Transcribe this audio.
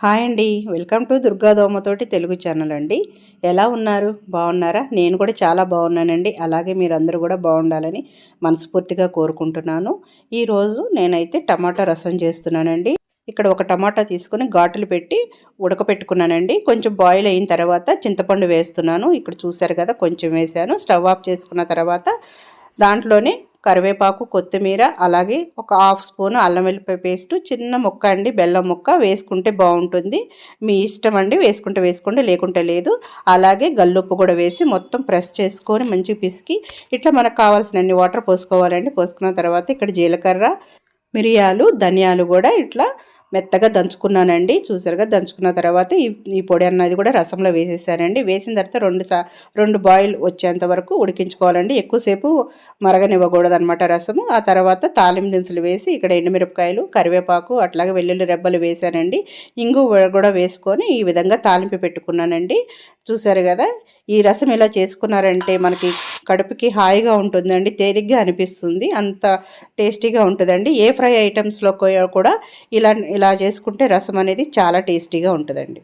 Hi అండి, welcome to Durga Domathoti Telugu channel అండి. ఎలా ఉన్నారు? బాగున్నారా? నేను కూడా చాలా బాగున్నానండి. అలాగే మీరందరూ కూడా బాగుండాలని మనస్ఫూర్తిగా కోరుకుంటున్నాను. ఈరోజు నేనైతే టమాటా రసం చేస్తున్నానండి. ఇక్కడ ఒక టమాటా తీసుకొని ఘాటులు పెట్టి ఉడకపెట్టుకున్నానండి. కొంచెం బాయిల్ అయిన తర్వాత చింతపండు వేస్తున్నాను. ఇక్కడ చూసారు కదా, కొంచెం వేసాను. స్టవ్ ఆఫ్ చేసుకున్న తర్వాత దాంట్లోనే కరివేపాకు, కొత్తిమీర, అలాగే ఒక హాఫ్ స్పూన్ అల్లం వెల్లిపాయ పేస్ట్, చిన్న ముక్క అండి బెల్లం ముక్క వేసుకుంటే బాగుంటుంది. మీ ఇష్టం అండి, వేసుకుంటే వేసుకోండి, లేకుంటే లేదు. అలాగే గల్లుప్పు కూడా వేసి మొత్తం ప్రెస్ చేసుకొని మంచిగా పిసికి ఇట్లా మనకు కావాల్సినన్ని వాటర్ పోసుకోవాలండి. పోసుకున్న తర్వాత ఇక్కడ జీలకర్ర, మిరియాలు, ధనియాలు కూడా ఇట్లా మెత్తగా దంచుకున్నానండి. చూసారుగా, దంచుకున్న తర్వాత ఈ పొడి అన్నది కూడా రసంలో వేసేసానండి. వేసిన తర్వాత రెండు బాయిల్ వచ్చేంత వరకు ఉడికించుకోవాలండి. ఎక్కువసేపు మరగనివ్వకూడదు అనమాట రసము. ఆ తర్వాత తాలింపు దినుసులు వేసి ఇక్కడ ఎండుమిరపకాయలు, కరివేపాకు, అట్లాగే వెల్లుల్లి రెబ్బలు వేసానండి. ఇంగు కూడా వేసుకొని ఈ విధంగా తాలింపు పెట్టుకున్నానండి. చూసారు కదా, ఈ రసం ఇలా చేసుకున్నారంటే మనకి కడుపుకి హాయిగా ఉంటుందండి, తేలిగ్గా అనిపిస్తుంది, అంత టేస్టీగా ఉంటుందండి. ఏ ఫ్రై ఐటమ్స్లో కూడా ఇలా చేసుకుంటే రసం అనేది చాలా టేస్టీగా ఉంటుందండి.